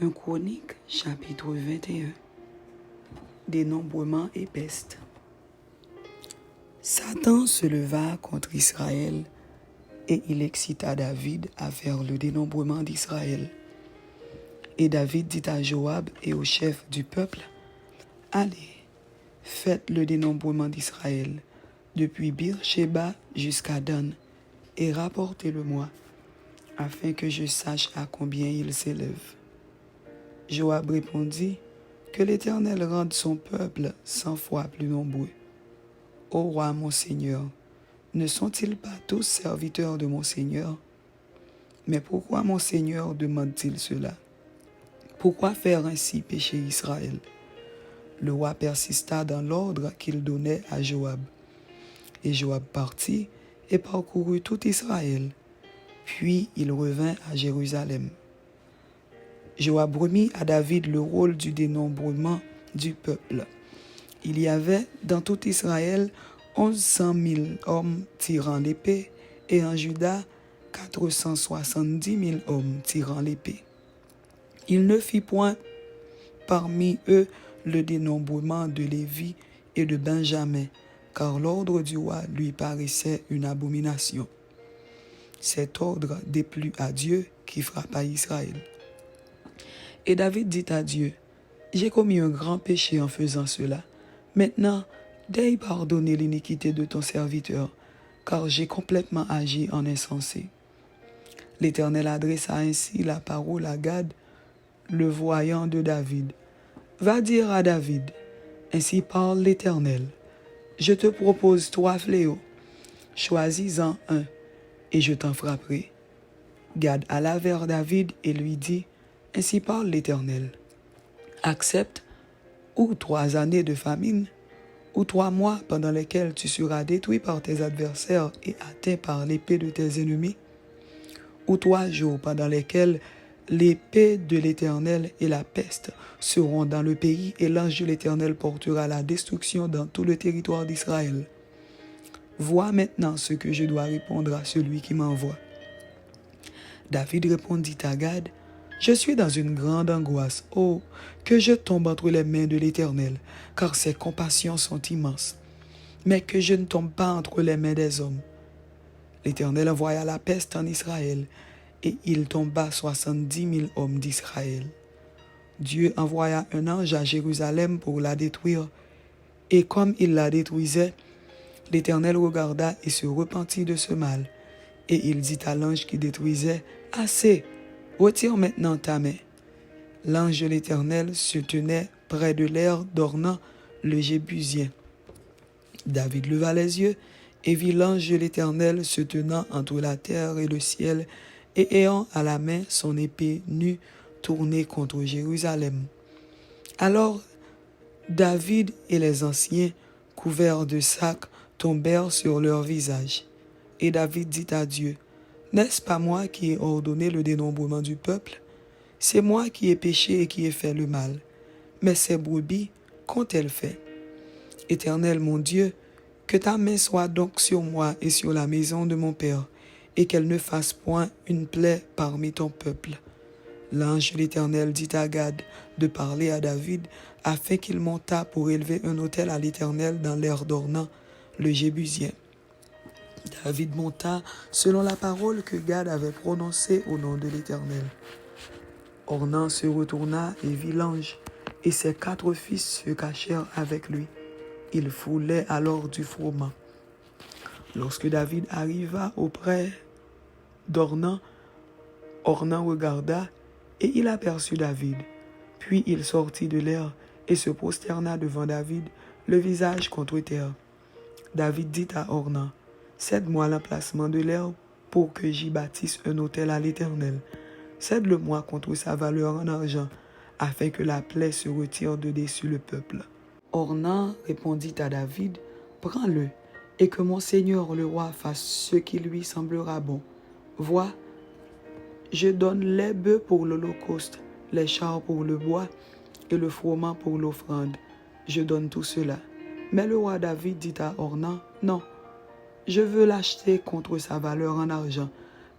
1 Chronique, chapitre 21. Dénombrement et peste. Satan se leva contre Israël et il excita David à faire le dénombrement d'Israël. Et David dit à Joab et au chef du peuple, « Allez, faites le dénombrement d'Israël, depuis Beersheba jusqu'à Dan, et rapportez-le-moi, afin que je sache à combien il s'élève. » Joab répondit, « Que l'Éternel rende son peuple 100 fois plus nombreux. Ô roi mon Seigneur, ne sont-ils pas tous serviteurs de mon Seigneur? Mais pourquoi mon Seigneur demande-t-il cela? Pourquoi faire ainsi pécher Israël? » Le roi persista dans l'ordre qu'il donnait à Joab. Et Joab partit et parcourut tout Israël. Puis il revint à Jérusalem. Joab remit à David le rôle du dénombrement du peuple. Il y avait dans tout Israël 1100 000 hommes tirant l'épée, et en Juda 470 000 hommes tirant l'épée. Il ne fit point parmi eux le dénombrement de Lévi et de Benjamin, car l'ordre du roi lui paraissait une abomination. Cet ordre déplut à Dieu qui frappa Israël. Et David dit à Dieu, « J'ai commis un grand péché en faisant cela. Maintenant, daigne pardonner l'iniquité de ton serviteur, car j'ai complètement agi en insensé. » L'Éternel adressa ainsi la parole à Gad, le voyant de David. « Va dire à David, ainsi parle l'Éternel. Je te propose 3 fléaux. Choisis-en un, et je t'en frapperai. » Gad alla vers David et lui dit, « Ainsi parle l'Éternel. Accepte ou 3 années de famine, ou 3 mois pendant lesquels tu seras détruit par tes adversaires et atteint par l'épée de tes ennemis, ou 3 jours pendant lesquels l'épée de l'Éternel et la peste seront dans le pays et l'ange de l'Éternel portera la destruction dans tout le territoire d'Israël. Vois maintenant ce que je dois répondre à celui qui m'envoie. » David répondit à Gad, « Je suis dans une grande angoisse. Oh, que je tombe entre les mains de l'Éternel, car ses compassions sont immenses. Mais que je ne tombe pas entre les mains des hommes. » L'Éternel envoya la peste en Israël, et il tomba 70 000 hommes d'Israël. Dieu envoya un ange à Jérusalem pour la détruire, et comme il la détruisait, l'Éternel regarda et se repentit de ce mal. Et il dit à l'ange qui détruisait, « Assez, retire maintenant ta main. » L'ange de l'Éternel se tenait près de l'aire d'Ornan, le Jébusien. David leva les yeux et vit l'ange de l'Éternel se tenant entre la terre et le ciel, et ayant à la main son épée nue tournée contre Jérusalem. Alors David et les anciens, couverts de sacs, tombèrent sur leur visage. Et David dit à Dieu, « N'est-ce pas moi qui ai ordonné le dénombrement du peuple? C'est moi qui ai péché et qui ai fait le mal. Mais ces brebis, qu'ont-elles fait? Éternel mon Dieu, que ta main soit donc sur moi et sur la maison de mon père, et qu'elle ne fasse point une plaie parmi ton peuple. » L'ange de l'Éternel dit à Gad de parler à David, afin qu'il montât pour élever un autel à l'Éternel dans l'aire d'Ornan, le Jébusien. David monta selon la parole que Gad avait prononcée au nom de l'Éternel. Ornan se retourna et vit l'ange, et ses 4 fils se cachèrent avec lui. Il foulait alors du froment. Lorsque David arriva auprès d'Ornan, Ornan regarda, et il aperçut David. Puis il sortit de l'aire et se prosterna devant David, le visage contre terre. David dit à Ornan, « Cède-moi l'emplacement de l'herbe pour que j'y bâtisse un autel à l'Éternel. Cède-le-moi contre sa valeur en argent, afin que la plaie se retire de dessus le peuple. » Ornan répondit à David, « Prends-le, et que mon seigneur le roi fasse ce qui lui semblera bon. Vois, je donne les bœufs pour l'holocauste, les chars pour le bois, et le froment pour l'offrande. Je donne tout cela. » Mais le roi David dit à Ornan, « Non, je veux l'acheter contre sa valeur en argent,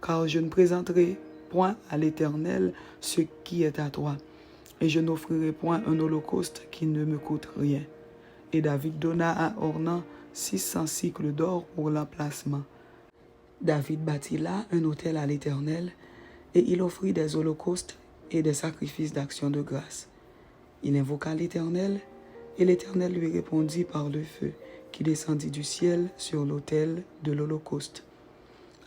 car je ne présenterai point à l'Éternel ce qui est à toi. et je n'offrirai point un holocauste qui ne me coûte rien. Et David donna à Ornan 600 cycles d'or pour l'emplacement. David bâtit là un autel à l'Éternel, et il offrit des holocaustes et des sacrifices d'action de grâce. Il invoqua l'Éternel, et l'Éternel lui répondit par le feu qui descendit du ciel sur l'autel de l'holocauste.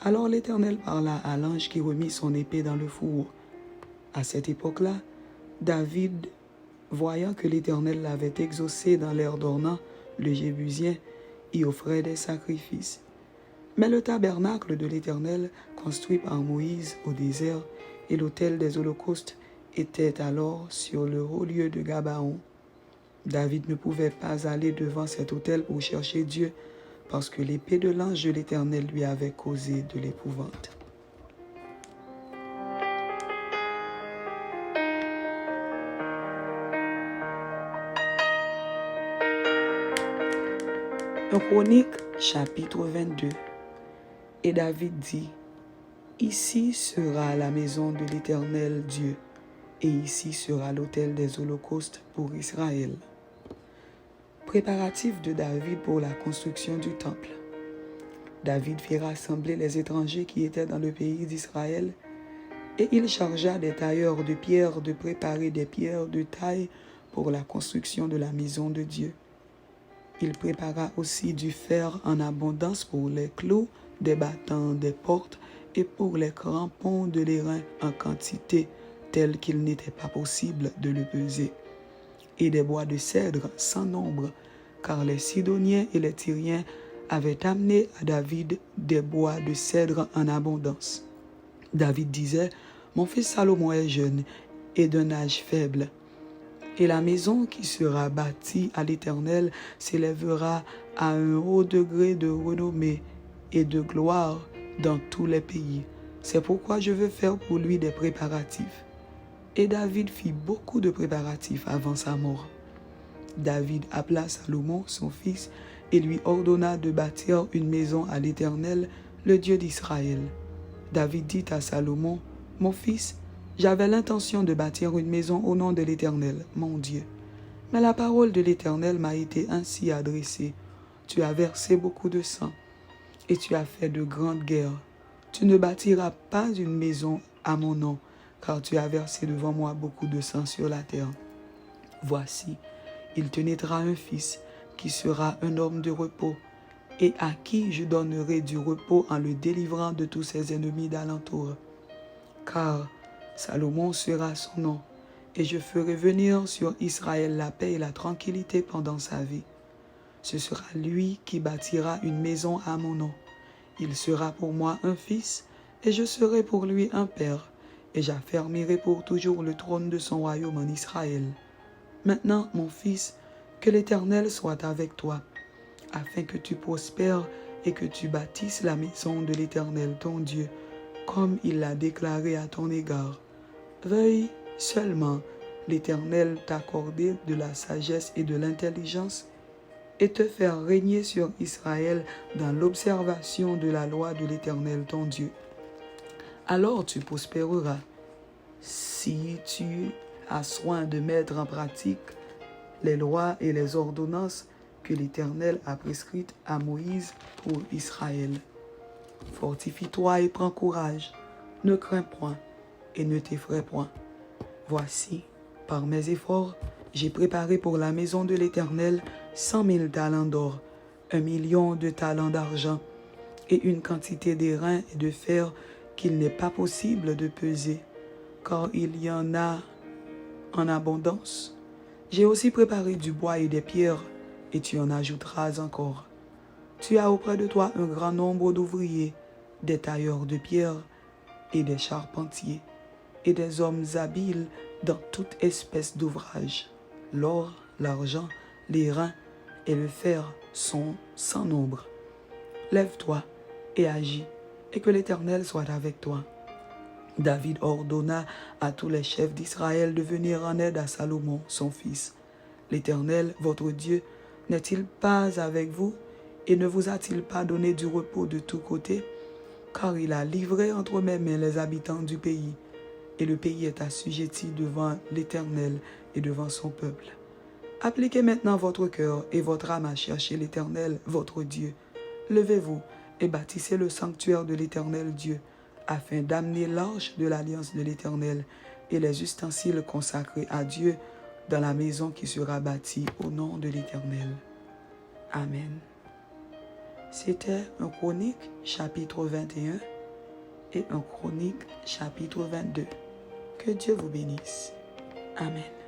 Alors l'Éternel parla à l'ange qui remit son épée dans le fourreau. À cette époque-là, David, voyant que l'Éternel l'avait exaucé dans l'air d'Ornan, le Jébusien, y offrait des sacrifices. Mais le tabernacle de l'Éternel, construit par Moïse au désert, et l'autel des holocaustes étaient alors sur le haut lieu de Gabaon. David ne pouvait pas aller devant cet autel pour chercher Dieu, parce que l'épée de l'ange de l'Éternel lui avait causé de l'épouvante. En Chronique, chapitre 22. Et David dit, « Ici sera la maison de l'Éternel Dieu, et ici sera l'autel des holocaustes pour Israël. » Préparatifs de David pour la construction du temple. David fit rassembler les étrangers qui étaient dans le pays d'Israël, et il chargea des tailleurs de pierre de préparer des pierres de taille pour la construction de la maison de Dieu. Il prépara aussi du fer en abondance pour les clous des battants des portes et pour les crampons de l'airain en quantité telle qu'il n'était pas possible de le peser, et des bois de cèdre sans nombre, car les Sidoniens et les Tyriens avaient amené à David des bois de cèdre en abondance. David disait, « Mon fils Salomon est jeune et d'un âge faible, et la maison qui sera bâtie à l'Éternel s'élèvera à un haut degré de renommée et de gloire dans tous les pays. C'est pourquoi je veux faire pour lui des préparatifs. » Et David fit beaucoup de préparatifs avant sa mort. David appela Salomon, son fils, et lui ordonna de bâtir une maison à l'Éternel, le Dieu d'Israël. David dit à Salomon, « Mon fils, j'avais l'intention de bâtir une maison au nom de l'Éternel, mon Dieu. Mais la parole de l'Éternel m'a été ainsi adressée. Tu as versé beaucoup de sang, et tu as fait de grandes guerres. Tu ne bâtiras pas une maison à mon nom, car tu as versé devant moi beaucoup de sang sur la terre. Voici, il te naîtra un fils, qui sera un homme de repos, et à qui je donnerai du repos en le délivrant de tous ses ennemis d'alentour. Car Salomon sera son nom, et je ferai venir sur Israël la paix et la tranquillité pendant sa vie. Ce sera lui qui bâtira une maison à mon nom. Il sera pour moi un fils, et je serai pour lui un père, et j'affermirai pour toujours le trône de son royaume en Israël. Maintenant, mon fils, que l'Éternel soit avec toi, afin que tu prospères et que tu bâtisses la maison de l'Éternel ton Dieu, comme il l'a déclaré à ton égard. Veuille seulement l'Éternel t'accorder de la sagesse et de l'intelligence, et te faire régner sur Israël dans l'observation de la loi de l'Éternel ton Dieu. Alors tu prospéreras, si tu as soin de mettre en pratique les lois et les ordonnances que l'Éternel a prescrites à Moïse pour Israël. Fortifie-toi et prends courage, ne crains point et ne t'effraie point. Voici, par mes efforts, j'ai préparé pour la maison de l'Éternel 100 000 talents d'or, 1 million de talents d'argent, et une quantité d'airain et de fer qu'il n'est pas possible de peser, car il y en a en abondance. J'ai aussi préparé du bois et des pierres, et tu en ajouteras encore. Tu as auprès de toi un grand nombre d'ouvriers, des tailleurs de pierre et des charpentiers, et des hommes habiles dans toute espèce d'ouvrage. L'or, l'argent, l'airain et le fer sont sans nombre. Lève-toi et agis, et que l'Éternel soit avec toi. » David ordonna à tous les chefs d'Israël de venir en aide à Salomon, son fils. « L'Éternel, votre Dieu, n'est-il pas avec vous et ne vous a-t-il pas donné du repos de tous côtés? Car il a livré entre mes mains les habitants du pays. et le pays est assujetti devant l'Éternel et devant son peuple. Appliquez maintenant votre cœur et votre âme à chercher l'Éternel, votre Dieu. Levez-vous et bâtissez le sanctuaire de l'Éternel Dieu, afin d'amener l'arche de l'alliance de l'Éternel et les ustensiles consacrés à Dieu dans la maison qui sera bâtie au nom de l'Éternel. Amen. C'était un Chronique chapitre 21 et un Chronique chapitre 22. Que Dieu vous bénisse. Amen.